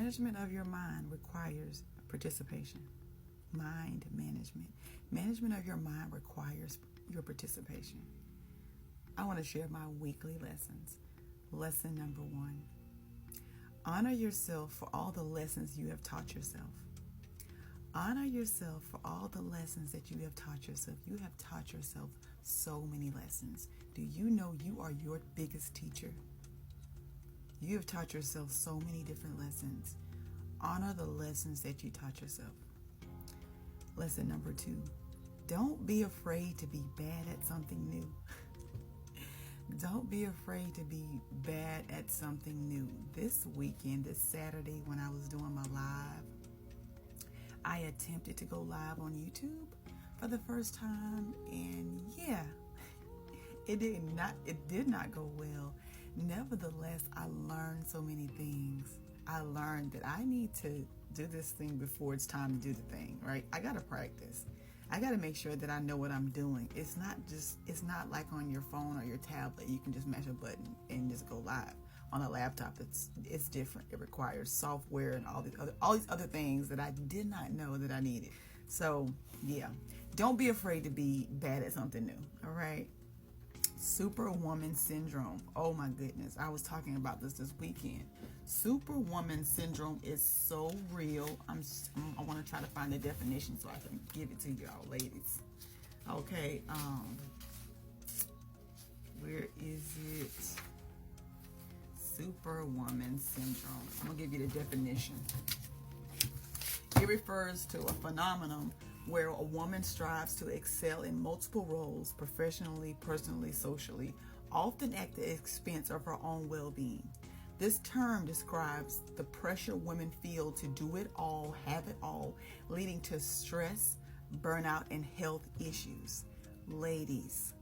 Management of your mind requires participation. Mind management. Management of your mind requires your participation. I want to share my weekly lessons. Lesson number 1. Honor yourself for all the lessons you have taught yourself. Honor yourself for all the lessons that you have taught yourself. You have taught yourself so many lessons. Do you know you are your biggest teacher? You have taught yourself so many different lessons. Honor the lessons that you taught yourself. Lesson number 2. Don't be afraid to be bad at something new. Don't be afraid to be bad at something new. This weekend, this Saturday, when I was doing my live, I attempted to go live on YouTube for the first time, and yeah, it did not go well. Nevertheless, I learned so many things. I learned that I need to do this thing before it's time to do the thing, right? I got to practice. I got to make sure that I know what I'm doing. It's not like on your phone or your tablet. You can just mash a button and just go live. On a laptop, it's different. It requires software and all these other things that I did not know that I needed. So yeah, don't be afraid to be bad at something new. All right. Superwoman syndrome. Oh my goodness. I was talking about this weekend. Superwoman syndrome is so real. I want to try to find the definition so I can give it to y'all ladies. Okay. Where is it? Superwoman syndrome. I'm going to give you the definition. It refers to a phenomenon where a woman strives to excel in multiple roles, professionally, personally, socially, often at the expense of her own well-being. This term describes the pressure women feel to do it all, have it all, leading to stress, burnout, and health issues. Ladies,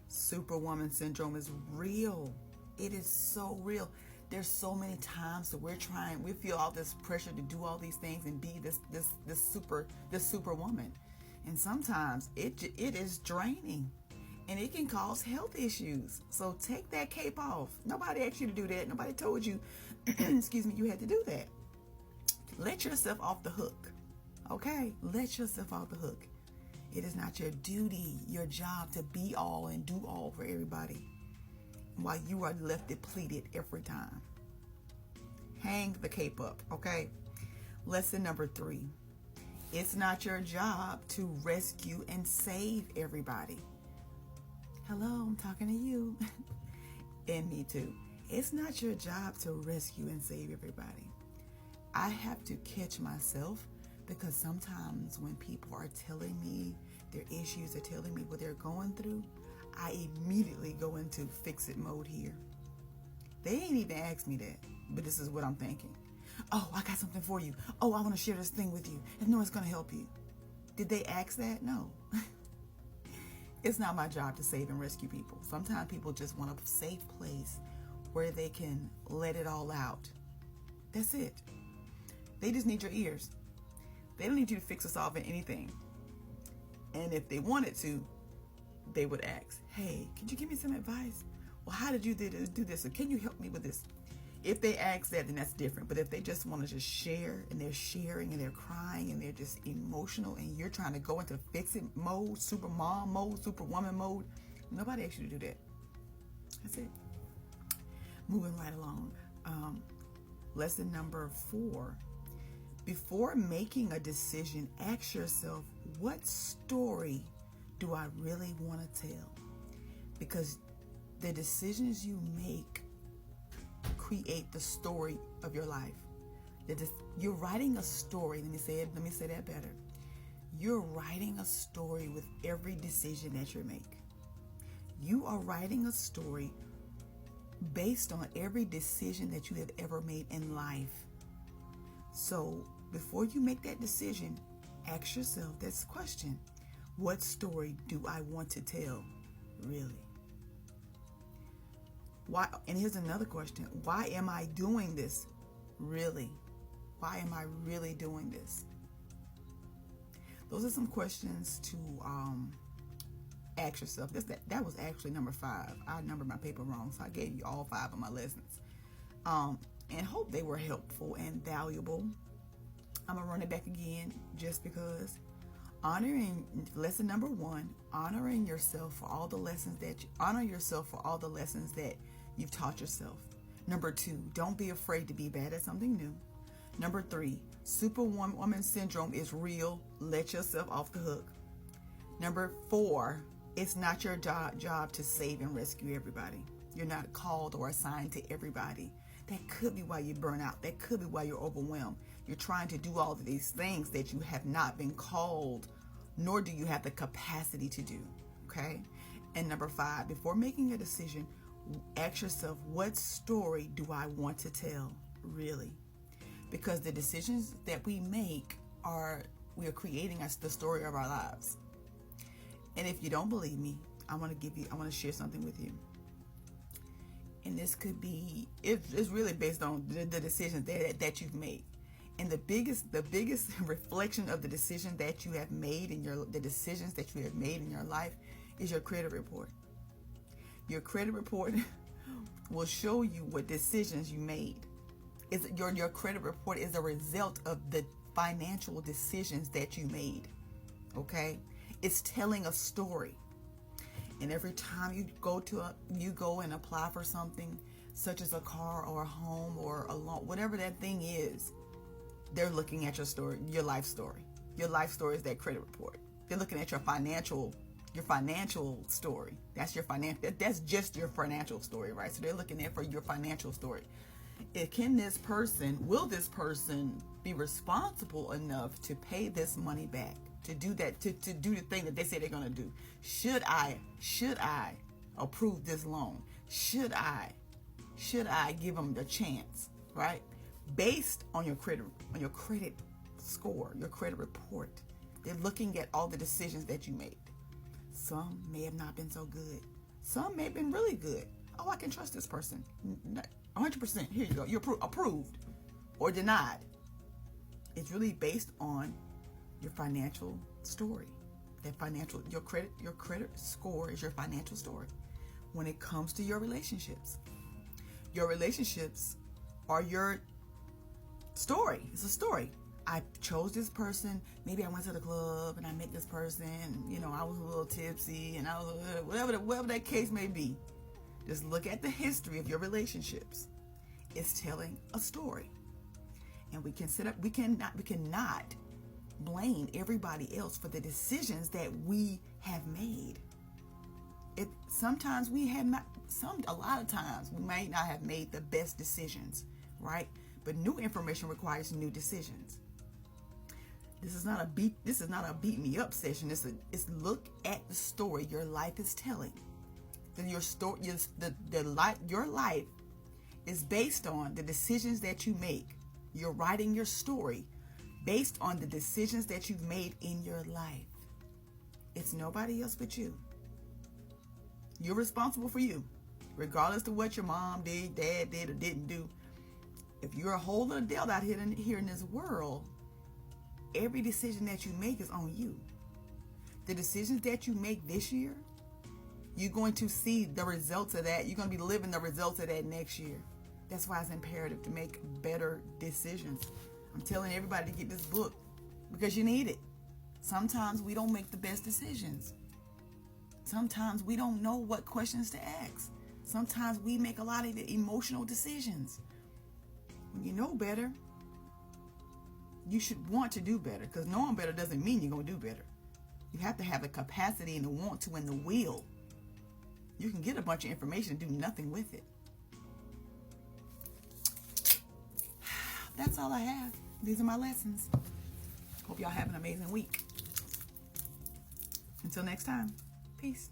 Superwoman syndrome is real. It is so real. There's so many times that we feel all this pressure to do all these things and be this superwoman. And sometimes it is draining and it can cause health issues. So take that cape off. Nobody asked you to do that. Nobody told you, excuse me, you had to do that. Let yourself off the hook. Okay? Let yourself off the hook. It is not your duty, your job to be all and do all for everybody, while you are left depleted every time. Hang the cape up, okay? Lesson number 3. It's not your job to rescue and save everybody. Hello, I'm talking to you. And me too. It's not your job to rescue and save everybody. I have to catch myself, because sometimes when people are telling me their issues, they're telling me what they're going through, I immediately go into fix-it mode here. They ain't even asked me that, but this is what I'm thinking. Oh, I got something for you. Oh, I want to share this thing with you. I know it's going to help you. Did they ask that? No. It's not my job to save and rescue people. Sometimes people just want a safe place where they can let it all out. That's it. They just need your ears. They don't need you to fix or solve anything. And if they wanted to, they would ask, hey, could you give me some advice? Well, how did you do this? Or can you help me with this? If they ask that, then that's different. But if they just want to just share, and they're sharing and they're crying and they're just emotional, and you're trying to go into fix-it mode, super mom mode, superwoman mode, nobody asked you to do that. That's it. Moving right along. Lesson number 4. Before making a decision, ask yourself, what story do I really want to tell? Because the decisions you make create the story of your life. You're writing a story. Let me say that better. You're writing a story with every decision that you make. You are writing a story based on every decision that you have ever made in life. So before you make that decision, ask yourself this question: what story do I want to tell, really? Why? And here's another question: why am I doing this, really? Why am I really doing this? Those are some questions to ask yourself. That was actually number 5. I numbered my paper wrong, so I gave you all 5 of my lessons. and hope they were helpful and valuable. I'm going to run it back again just because. Honoring lesson number 1, honoring yourself for all the lessons honor yourself for all the lessons that you've taught yourself. Number 2, don't be afraid to be bad at something new. Number 3, superwoman syndrome is real. Let yourself off the hook. Number 4, it's not your job to save and rescue everybody. You're not called or assigned to everybody. That could be why you burn out. That could be why you're overwhelmed. You're trying to do all of these things that you have not been called, nor do you have the capacity to do. Okay? And number 5, before making a decision, ask yourself, what story do I want to tell, really? Because the decisions that we make we are creating the story of our lives. And if you don't believe me, I want to share something with you. And this could be, it's really based on the decisions that you've made. And the biggest reflection of the decision that you have made the decisions that you have made in your life is your credit report. Your credit report will show you what decisions you made. Your credit report is a result of the financial decisions that you made. Okay? It's telling a story. And every time you go and apply for something, such as a car or a home or a loan, whatever that thing is, they're looking at your story, your life story. Your life story is that credit report. They're looking at your financial story. That's just your financial story, right? So they're looking at for your financial story. Will this person be responsible enough to pay this money back? To do that, to do the thing that they say they're going to do. Should I approve this loan? Should I give them the chance, right? Based on your credit score, your credit report. They're looking at all the decisions that you made. Some may have not been so good. Some may have been really good. Oh, I can trust this person. 100%. Here you go. You're approved or denied. It's really based on your financial story. Your credit score is your financial story. When it comes to your relationships are your story. It's a story. I chose this person. Maybe I went to the club and I met this person. I was a little tipsy and I was whatever that case may be. Just look at the history of your relationships. It's telling a story, and we cannot blame everybody else for the decisions that we have made. A lot of times we may not have made the best decisions, right? But new information requires new decisions. This is not a beat me up session. It's look at the story your life is telling. Your life is based on the decisions that you make. You're writing your story based on the decisions that you've made in your life. It's nobody else but you. You're responsible for you, regardless of what your mom did, dad did, or didn't do. If you're a whole little adult out here in this world, every decision that you make is on you. The decisions that you make this year, you're going to see the results of that. You're going to be living the results of that next year. That's why it's imperative to make better decisions. I'm telling everybody to get this book because you need it. Sometimes we don't make the best decisions. Sometimes we don't know what questions to ask. Sometimes we make a lot of emotional decisions. When you know better, you should want to do better, because knowing better doesn't mean you're going to do better. You have to have the capacity and the want to and the will. You can get a bunch of information and do nothing with it. That's all I have. These are my lessons. Hope y'all have an amazing week. Until next time, peace.